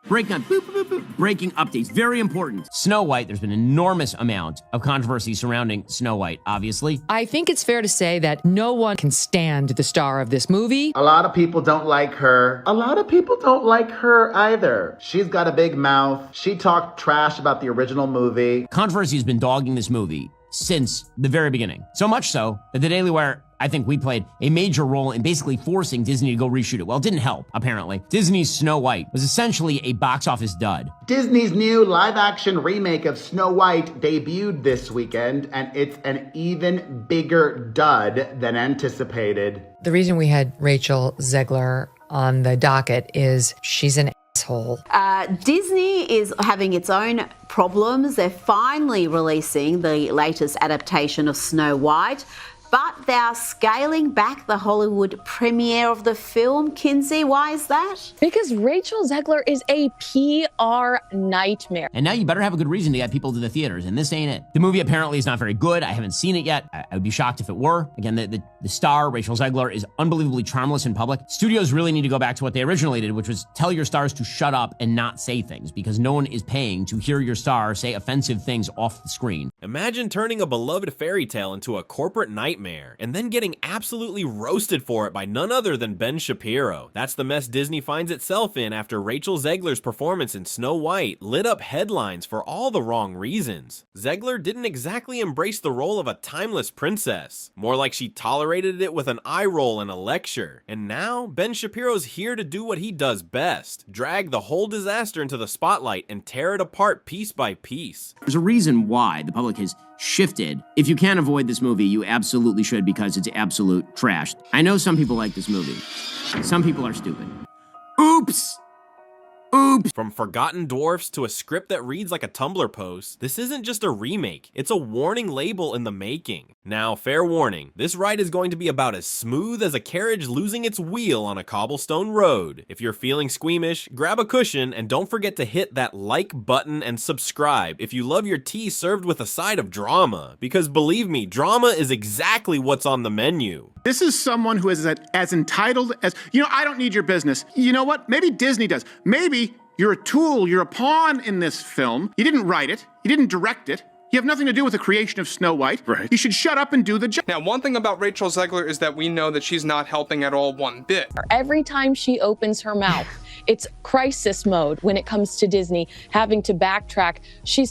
Breaking updates, very important. Snow White, there's been an enormous amount of controversy surrounding Snow White, obviously. I think it's fair to say that no one can stand the star of this movie. A lot of people don't like her. A lot of people don't like her either. She's got a big mouth. She talked trash about the original movie. Controversy has been dogging this movie since the very beginning. So much so that the Daily Wire, I think we played a major role in basically forcing Disney to go reshoot it. Well, it didn't help, apparently. Disney's Snow White was essentially a box office dud. Disney's new live-action remake of Snow White debuted this weekend, and it's an even bigger dud than anticipated. The reason we had Rachel Zegler on the docket is she's an asshole. Disney is having its own problems. They're finally releasing the latest adaptation of Snow White, but they're scaling back the Hollywood premiere of the film. Kinsey, why is that? Because Rachel Zegler is a PR nightmare. And now you better have a good reason to get people to the theaters, and this ain't it. The movie apparently is not very good. I haven't seen it yet. I would be shocked if it were. Again, the star, Rachel Zegler, is unbelievably charmless in public. Studios really need to go back to what they originally did, which was tell your stars to shut up and not say things, because no one is paying to hear your star say offensive things off the screen. Imagine turning a beloved fairy tale into a corporate nightmare, and then getting absolutely roasted for it by none other than Ben Shapiro. That's the mess Disney finds itself in after Rachel Zegler's performance in Snow White lit up headlines for all the wrong reasons. Zegler didn't exactly embrace the role of a timeless princess. More like she tolerated it with an eye roll and a lecture. And now, Ben Shapiro's here to do what he does best: drag the whole disaster into the spotlight and tear it apart piece by piece. There's a reason why the public has shifted. If you can't avoid this movie, you absolutely should, because it's absolute trash. I know some people like this movie. Some people are stupid. Oops! Oops! From forgotten dwarfs to a script that reads like a Tumblr post, this isn't just a remake, it's a warning label in the making. Now, fair warning, this ride is going to be about as smooth as a carriage losing its wheel on a cobblestone road. If you're feeling squeamish, grab a cushion and don't forget to hit that like button and subscribe if you love your tea served with a side of drama, because believe me, drama is exactly what's on the menu. This is someone who is as entitled as, I don't need your business. You know what? Maybe Disney does. Maybe you're a tool, you're a pawn in this film. You didn't write it, you didn't direct it. You have nothing to do with the creation of Snow White. Right. You should shut up and do the job. Now, one thing about Rachel Zegler is that we know that she's not helping at all one bit. Every time she opens her mouth, it's crisis mode when it comes to Disney, having to backtrack. She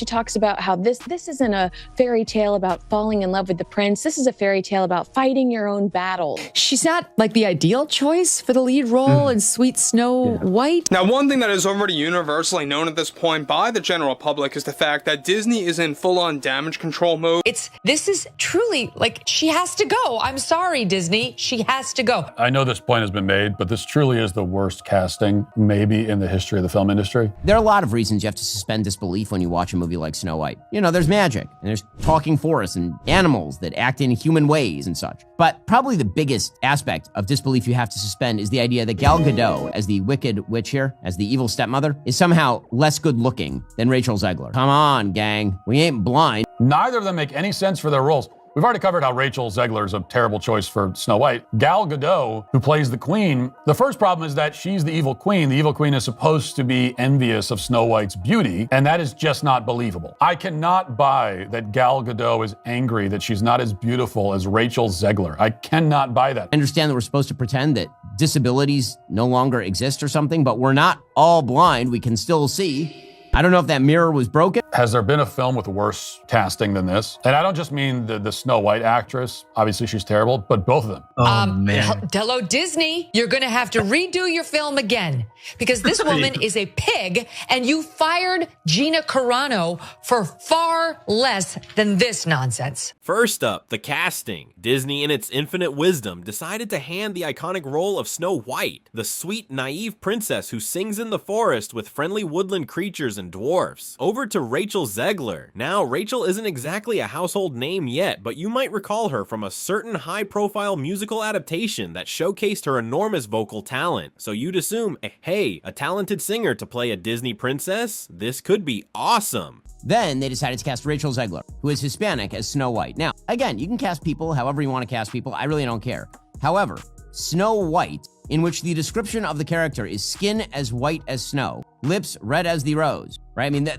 talks about how this isn't a fairy tale about falling in love with the prince. This is a fairy tale about fighting your own battle. She's not like the ideal choice for the lead role in Sweet Snow White. Now, one thing that is already universally known at this point by the general public is the fact that Disney is in full-on damage control mode. This is truly, she has to go. I'm sorry, Disney. She has to go. I know this point has been made, but this truly is the worst casting maybe in the history of the film industry. There are a lot of reasons you have to suspend disbelief when you watch a movie like Snow White. There's magic, and there's talking forests and animals that act in human ways and such. But probably the biggest aspect of disbelief you have to suspend is the idea that Gal Gadot, as the wicked witch here, as the evil stepmother, is somehow less good looking than Rachel Zegler. Come on, gang. We ain't blind. Neither of them make any sense for their roles. We've already covered how Rachel Zegler is a terrible choice for Snow White. Gal Gadot, who plays the queen, the first problem is that she's the evil queen. The evil queen is supposed to be envious of Snow White's beauty, and that is just not believable. I cannot buy that Gal Gadot is angry that she's not as beautiful as Rachel Zegler. I cannot buy that. I understand that we're supposed to pretend that disabilities no longer exist or something, but we're not all blind. We can still see. I don't know if that mirror was broken. Has there been a film with worse casting than this? And I don't just mean the Snow White actress. Obviously, she's terrible, but both of them. Oh, man. Hello, Disney. You're going to have to redo your film again because this woman is a pig and you fired Gina Carano for far less than this nonsense. First up, the casting. Disney, in its infinite wisdom, decided to hand the iconic role of Snow White, the sweet, naive princess who sings in the forest with friendly woodland creatures and dwarfs, over to Rachel Zegler. Now, Rachel isn't exactly a household name yet, but you might recall her from a certain high-profile musical adaptation that showcased her enormous vocal talent. So you'd assume, hey, a talented singer to play a Disney princess? This could be awesome. Then they decided to cast Rachel Zegler, who is Hispanic, as Snow White. Now, again, you can cast people however you want to cast people. I really don't care. However, Snow White in which the description of the character is skin as white as snow, lips red as the rose, right? I mean,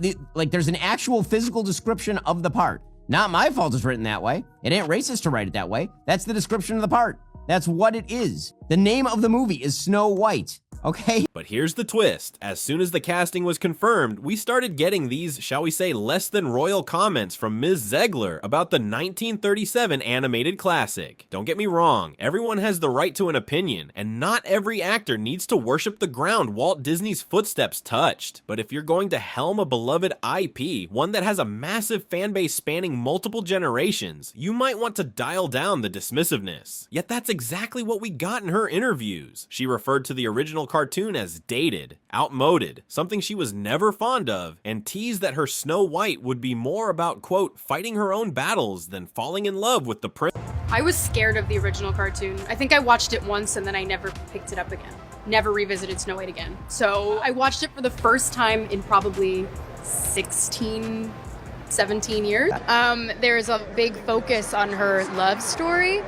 there's an actual physical description of the part. Not my fault it's written that way. It ain't racist to write it that way. That's the description of the part. That's what it is. The name of the movie is Snow White. Okay. But here's the twist. As soon as the casting was confirmed, we started getting these, shall we say, less than royal comments from Ms. Zegler about the 1937 animated classic. Don't get me wrong, everyone has the right to an opinion, and not every actor needs to worship the ground Walt Disney's footsteps touched. But if you're going to helm a beloved IP, one that has a massive fan base spanning multiple generations, you might want to dial down the dismissiveness. Yet that's exactly what we got in her interviews. She referred to the original cartoon as dated, outmoded, something she was never fond of, and teased that her Snow White would be more about, quote, fighting her own battles than falling in love with the prince. I was scared of the original cartoon. I think I watched it once and then I never picked it up again. Never revisited Snow White again. So I watched it for the first time in probably 16, 17 years. There's a big focus on her love story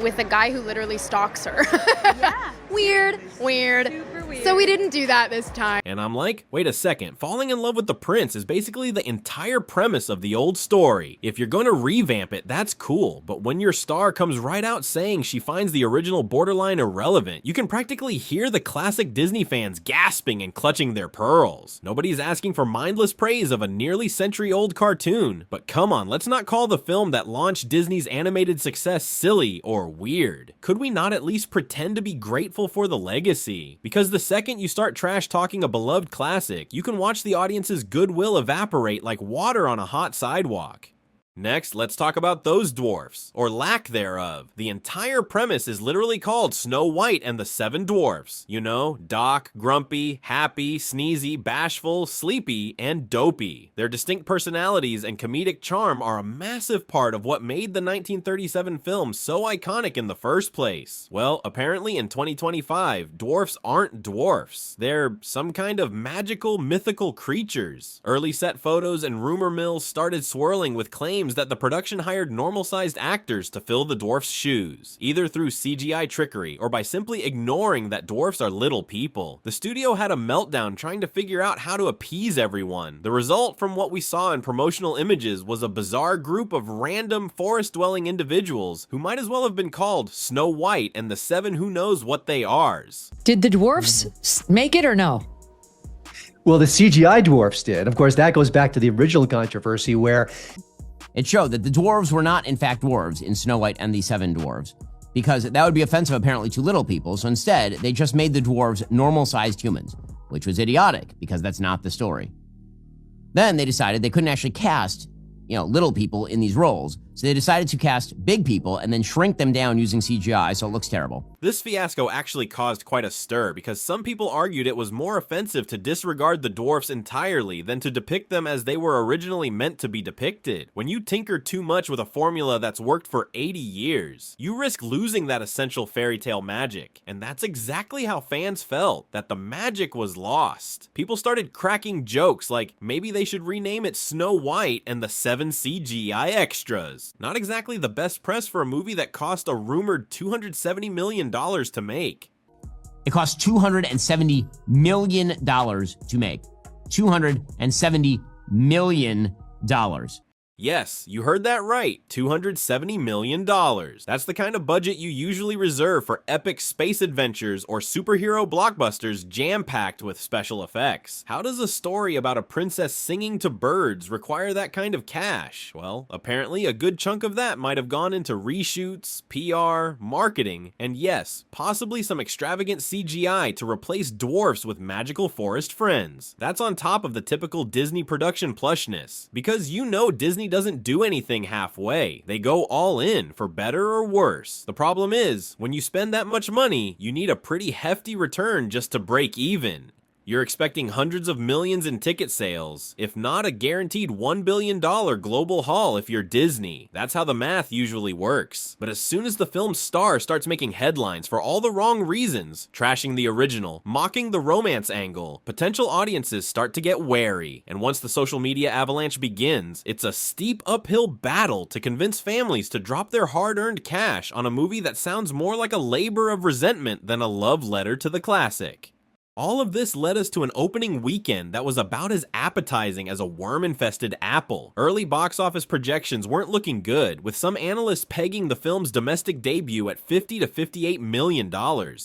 with a guy who literally stalks her. Yeah. Weird. Super weird. So we didn't do that this time. And I'm like, wait a second, falling in love with the prince is basically the entire premise of the old story. If you're going to revamp it, that's cool, but when your star comes right out saying she finds the original borderline irrelevant, you can practically hear the classic Disney fans gasping and clutching their pearls. Nobody's asking for mindless praise of a nearly century-old cartoon, but come on, let's not call the film that launched Disney's animated success silly or weird. Could we not at least pretend to be grateful for the legacy? Because the second you start trash talking a beloved classic, you can watch the audience's goodwill evaporate like water on a hot sidewalk. Next, let's talk about those dwarfs, or lack thereof. The entire premise is literally called Snow White and the Seven Dwarfs. You know, Doc, Grumpy, Happy, Sneezy, Bashful, Sleepy, and Dopey. Their distinct personalities and comedic charm are a massive part of what made the 1937 film so iconic in the first place. Well, apparently in 2025, dwarfs aren't dwarfs. They're some kind of magical, mythical creatures. Early set photos and rumor mills started swirling with claims that the production hired normal-sized actors to fill the dwarfs' shoes, either through CGI trickery or by simply ignoring that dwarfs are little people. The studio had a meltdown trying to figure out how to appease everyone. The result from what we saw in promotional images was a bizarre group of random forest-dwelling individuals who might as well have been called Snow White and the Seven Who Knows What They Ars. Did the dwarfs make it or no? Well, the CGI dwarfs did. Of course, that goes back to the original controversy where it showed that the dwarves were not, in fact, dwarves in Snow White and the Seven Dwarves, because that would be offensive apparently to little people, so instead, they just made the dwarves normal-sized humans, which was idiotic, because that's not the story. Then they decided they couldn't actually cast, little people in these roles, so they decided to cast big people and then shrink them down using CGI, so it looks terrible. This fiasco actually caused quite a stir because some people argued it was more offensive to disregard the dwarfs entirely than to depict them as they were originally meant to be depicted. When you tinker too much with a formula that's worked for 80 years, you risk losing that essential fairy tale magic. And that's exactly how fans felt, that the magic was lost. People started cracking jokes like maybe they should rename it Snow White and the Seven CGI Extras. Not exactly the best press for a movie that cost a rumored $270 million to make. It cost $270 million to make. $270 million. Yes, you heard that right, $270 million. That's the kind of budget you usually reserve for epic space adventures or superhero blockbusters jam-packed with special effects. How does a story about a princess singing to birds require that kind of cash? Well, apparently a good chunk of that might have gone into reshoots, PR, marketing, and yes, possibly some extravagant CGI to replace dwarfs with magical forest friends. That's on top of the typical Disney production plushness, because Disney doesn't do anything halfway. They go all in, for better or worse. The problem is, when you spend that much money, you need a pretty hefty return just to break even. You're expecting hundreds of millions in ticket sales, if not a guaranteed $1 billion global haul if you're Disney. That's how the math usually works. But as soon as the film's star starts making headlines for all the wrong reasons, trashing the original, mocking the romance angle, potential audiences start to get wary. And once the social media avalanche begins, it's a steep uphill battle to convince families to drop their hard-earned cash on a movie that sounds more like a labor of resentment than a love letter to the classic. All of this led us to an opening weekend that was about as appetizing as a worm-infested apple. Early box office projections weren't looking good, with some analysts pegging the film's domestic debut at $50 to $58 million.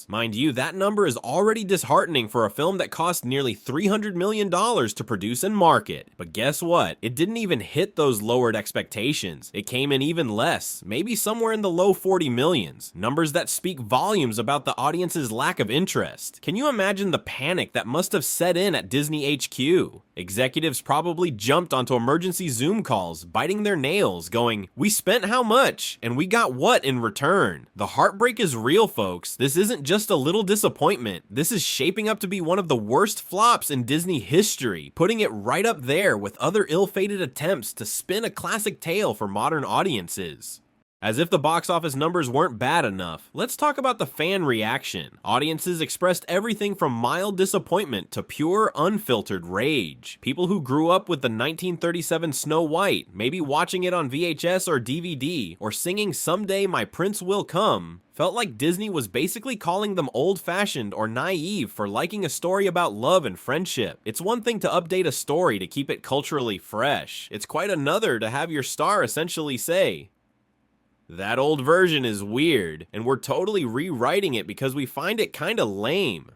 Mind you, that number is already disheartening for a film that cost nearly $300 million to produce and market. But guess what? It didn't even hit those lowered expectations. It came in even less, maybe somewhere in the low 40 millions, numbers that speak volumes about the audience's lack of interest. Can you imagine the panic that must have set in at Disney HQ? Executives probably jumped onto emergency Zoom calls, biting their nails, going, "We spent how much? And we got what in return?" The heartbreak is real, folks. This isn't just a little disappointment. This is shaping up to be one of the worst flops in Disney history, putting it right up there with other ill-fated attempts to spin a classic tale for modern audiences. As if the box office numbers weren't bad enough, let's talk about the fan reaction. Audiences expressed everything from mild disappointment to pure, unfiltered rage. People who grew up with the 1937 Snow White, maybe watching it on VHS or DVD, or singing "Someday My Prince Will Come," felt like Disney was basically calling them old-fashioned or naive for liking a story about love and friendship. It's one thing to update a story to keep it culturally fresh. It's quite another to have your star essentially say, "That old version is weird, and we're totally rewriting it because we find it kinda lame."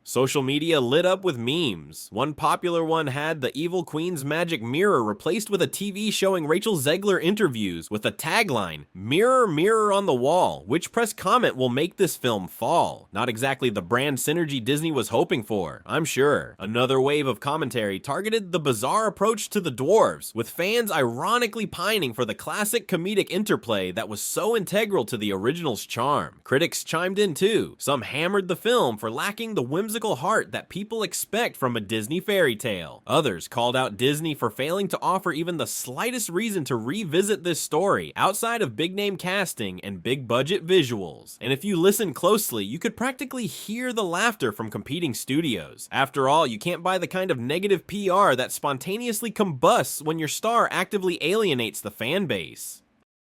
Social media lit up with memes. One popular one had the evil queen's magic mirror replaced with a TV showing Rachel Zegler interviews with a tagline, "Mirror, mirror on the wall, which press comment will make this film fall?" Not exactly the brand synergy Disney was hoping for, I'm sure. Another wave of commentary targeted the bizarre approach to the dwarves, with fans ironically pining for the classic comedic interplay that was so integral to the original's charm. Critics chimed in too. Some hammered the film for lacking the whimsical heart that people expect from a Disney fairy tale. Others called out Disney for failing to offer even the slightest reason to revisit this story outside of big-name casting and big-budget visuals. And if you listen closely, you could practically hear the laughter from competing studios. After all, you can't buy the kind of negative PR that spontaneously combusts when your star actively alienates the fan base.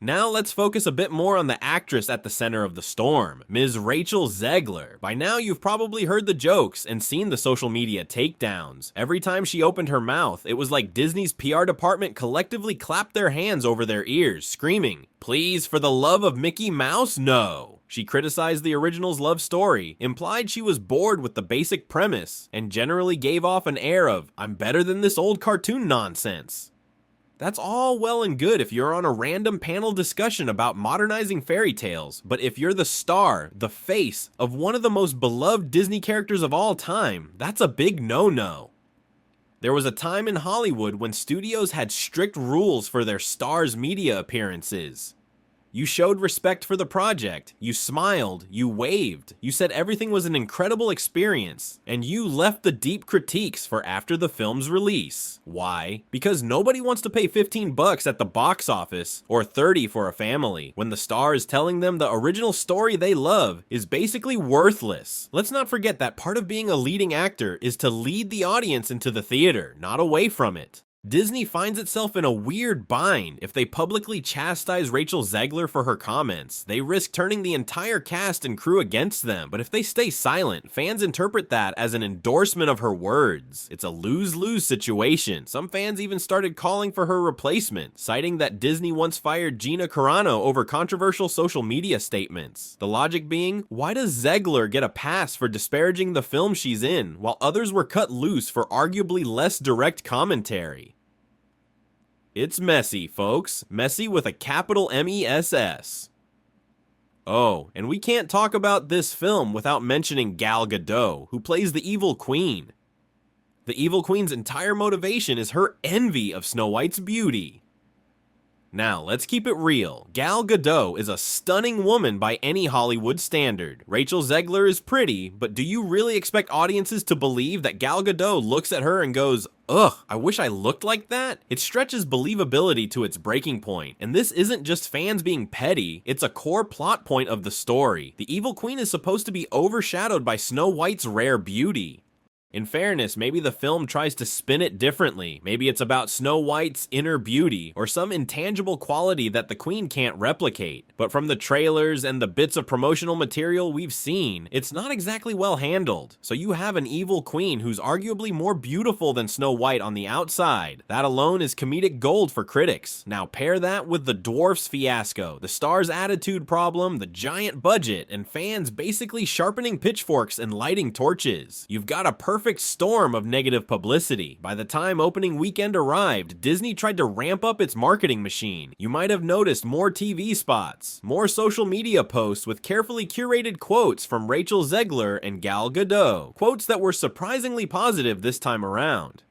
Now let's focus a bit more on the actress at the center of the storm, Ms. Rachel Zegler. By now you've probably heard the jokes and seen the social media takedowns. Every time she opened her mouth, it was like Disney's PR department collectively clapped their hands over their ears, screaming, "Please, for the love of Mickey Mouse, no." She criticized the original's love story, implied she was bored with the basic premise, and generally gave off an air of, "I'm better than this old cartoon nonsense." That's all well and good if you're on a random panel discussion about modernizing fairy tales, but if you're the star, the face, of one of the most beloved Disney characters of all time, that's a big no-no. There was a time in Hollywood when studios had strict rules for their stars' media appearances. You showed respect for the project, you smiled, you waved, you said everything was an incredible experience, and you left the deep critiques for after the film's release. Why? Because nobody wants to pay $15 at the box office, or $30 for a family, when the star is telling them the original story they love is basically worthless. Let's not forget that part of being a leading actor is to lead the audience into the theater, not away from it. Disney finds itself in a weird bind. If they publicly chastise Rachel Zegler for her comments, they risk turning the entire cast and crew against them. But if they stay silent, fans interpret that as an endorsement of her words. It's a lose-lose situation. Some fans even started calling for her replacement, citing that Disney once fired Gina Carano over controversial social media statements. The logic being, why does Zegler get a pass for disparaging the film she's in, while others were cut loose for arguably less direct commentary? It's messy, folks. Messy with a capital M-E-S-S. Oh, and we can't talk about this film without mentioning Gal Gadot, who plays the evil queen. The evil queen's entire motivation is her envy of Snow White's beauty. Now, let's keep it real. Gal Gadot is a stunning woman by any Hollywood standard. Rachel Zegler is pretty, but do you really expect audiences to believe that Gal Gadot looks at her and goes, "Ugh, I wish I looked like that"? It stretches believability to its breaking point, and this isn't just fans being petty, it's a core plot point of the story. The evil queen is supposed to be overshadowed by Snow White's rare beauty. In fairness, maybe the film tries to spin it differently. Maybe it's about Snow White's inner beauty, or some intangible quality that the queen can't replicate. But from the trailers and the bits of promotional material we've seen, it's not exactly well handled. So you have an evil queen who's arguably more beautiful than Snow White on the outside. That alone is comedic gold for critics. Now pair that with the dwarfs fiasco, the star's attitude problem, the giant budget, and fans basically sharpening pitchforks and lighting torches. You've got a perfect storm of negative publicity. By the time opening weekend arrived, Disney tried to ramp up its marketing machine. You might have noticed more TV spots, more social media posts with carefully curated quotes from Rachel Zegler and Gal Gadot, quotes that were surprisingly positive this time around.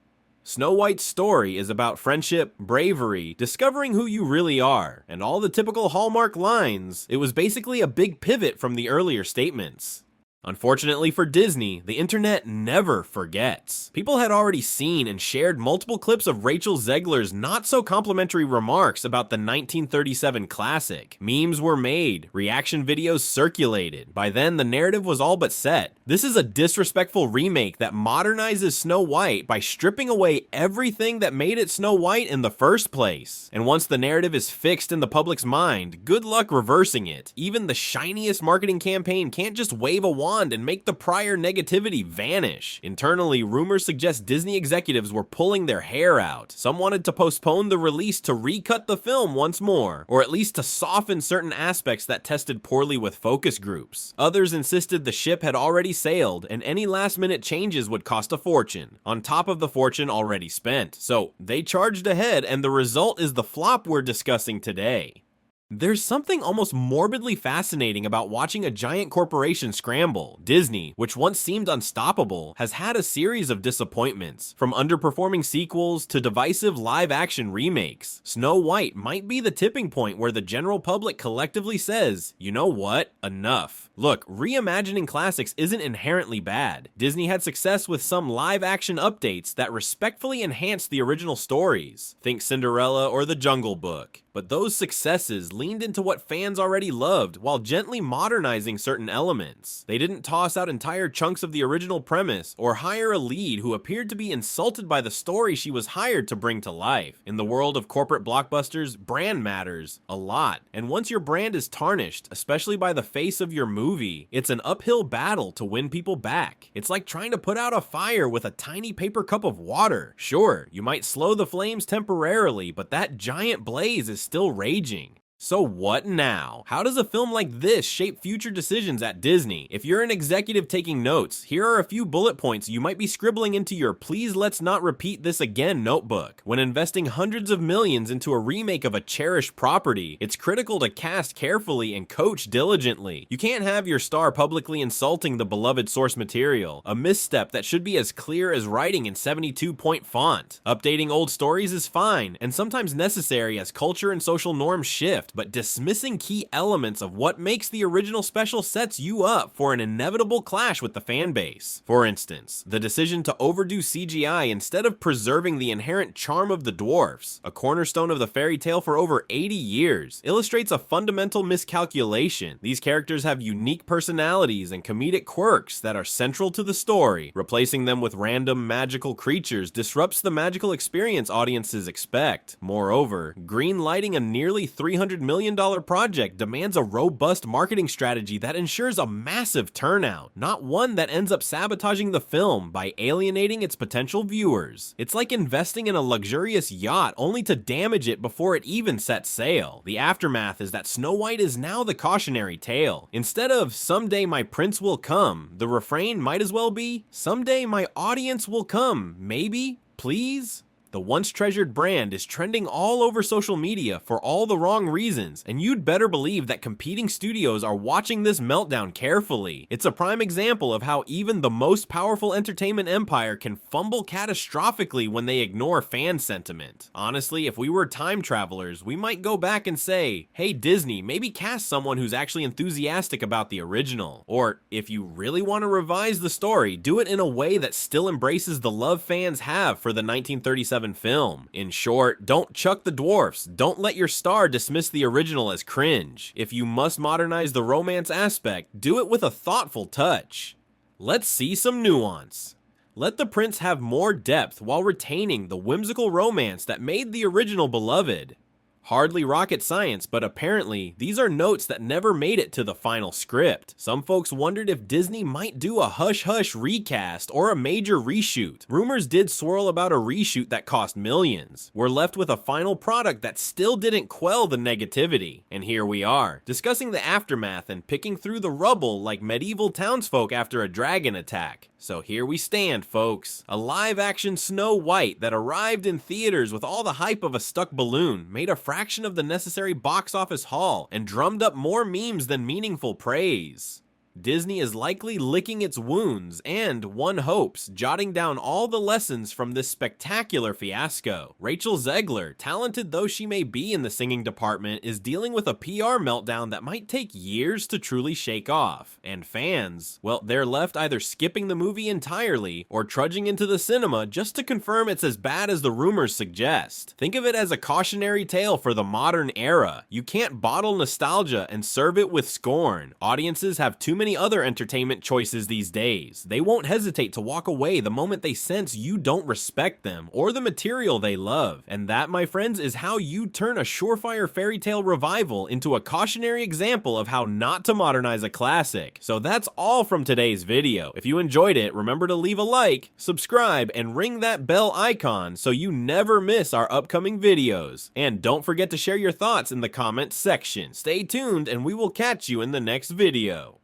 Snow White's story is about friendship, bravery, discovering who you really are, and all the typical Hallmark lines. It was basically a big pivot from the earlier statements. Unfortunately for Disney, the internet never forgets. People had already seen and shared multiple clips of Rachel Zegler's not-so-complimentary remarks about the 1937 classic. Memes were made, reaction videos circulated. By then, the narrative was all but set. This is a disrespectful remake that modernizes Snow White by stripping away everything that made it Snow White in the first place. And once the narrative is fixed in the public's mind, good luck reversing it. Even the shiniest marketing campaign can't just wave a wand and make the prior negativity vanish. Internally, rumors suggest Disney executives were pulling their hair out. Some wanted to postpone the release to recut the film once more, or at least to soften certain aspects that tested poorly with focus groups. Others insisted the ship had already sailed, and any last-minute changes would cost a fortune, on top of the fortune already spent. So they charged ahead, and the result is the flop we're discussing today. There's something almost morbidly fascinating about watching a giant corporation scramble. Disney, which once seemed unstoppable, has had a series of disappointments, from underperforming sequels to divisive live-action remakes. Snow White might be the tipping point where the general public collectively says, you know what, enough. Look, reimagining classics isn't inherently bad. Disney had success with some live-action updates that respectfully enhanced the original stories. Think Cinderella or The Jungle Book. But those successes leaned into what fans already loved while gently modernizing certain elements. They didn't toss out entire chunks of the original premise or hire a lead who appeared to be insulted by the story she was hired to bring to life. In the world of corporate blockbusters, brand matters a lot. And once your brand is tarnished, especially by the face of your movie, it's an uphill battle to win people back. It's like trying to put out a fire with a tiny paper cup of water. Sure, you might slow the flames temporarily, but that giant blaze is still raging. So what now? How does a film like this shape future decisions at Disney? If you're an executive taking notes, here are a few bullet points you might be scribbling into your "please let's not repeat this again" notebook. When investing hundreds of millions into a remake of a cherished property, it's critical to cast carefully and coach diligently. You can't have your star publicly insulting the beloved source material, a misstep that should be as clear as writing in 72-point font. Updating old stories is fine, and sometimes necessary as culture and social norms shift, but dismissing key elements of what makes the original special sets you up for an inevitable clash with the fan base. For instance, the decision to overdo CGI instead of preserving the inherent charm of the dwarfs, a cornerstone of the fairy tale for over 80 years, illustrates a fundamental miscalculation. These characters have unique personalities and comedic quirks that are central to the story. Replacing them with random magical creatures disrupts the magical experience audiences expect. Moreover, green-lighting a nearly $300 million project demands a robust marketing strategy that ensures a massive turnout, not one that ends up sabotaging the film by alienating its potential viewers. It's like investing in a luxurious yacht only to damage it before it even sets sail. The aftermath is that Snow White is now the cautionary tale. Instead of "someday my prince will come," the refrain might as well be "someday my audience will come, maybe, please." The once treasured brand is trending all over social media for all the wrong reasons, and you'd better believe that competing studios are watching this meltdown carefully. It's a prime example of how even the most powerful entertainment empire can fumble catastrophically when they ignore fan sentiment. Honestly, if we were time travelers, we might go back and say, hey Disney, maybe cast someone who's actually enthusiastic about the original. Or, if you really want to revise the story, do it in a way that still embraces the love fans have for the 1937 film. In short, don't chuck the dwarfs. Don't let your star dismiss the original as cringe. If you must modernize the romance aspect, do it with a thoughtful touch. Let's see some nuance. Let the prince have more depth while retaining the whimsical romance that made the original beloved. Hardly rocket science, but apparently, these are notes that never made it to the final script. Some folks wondered if Disney might do a hush-hush recast or a major reshoot. Rumors did swirl about a reshoot that cost millions. We're left with a final product that still didn't quell the negativity. And here we are, discussing the aftermath and picking through the rubble like medieval townsfolk after a dragon attack. So here we stand, folks. A live-action Snow White that arrived in theaters with all the hype of a stuck balloon, made a fraction of the necessary box office haul, and drummed up more memes than meaningful praise. Disney is likely licking its wounds and, one hopes, jotting down all the lessons from this spectacular fiasco. Rachel Zegler, talented though she may be in the singing department, is dealing with a PR meltdown that might take years to truly shake off. And fans, well, they're left either skipping the movie entirely or trudging into the cinema just to confirm it's as bad as the rumors suggest. Think of it as a cautionary tale for the modern era. You can't bottle nostalgia and serve it with scorn. Audiences have too many other entertainment choices these days. They won't hesitate to walk away the moment they sense you don't respect them or the material they love. And that, my friends, is how you turn a surefire fairy tale revival into a cautionary example of how not to modernize a classic. So that's all from today's video. If you enjoyed it, remember to leave a like, subscribe, and ring that bell icon so you never miss our upcoming videos. And don't forget to share your thoughts in the comments section. Stay tuned and we will catch you in the next video.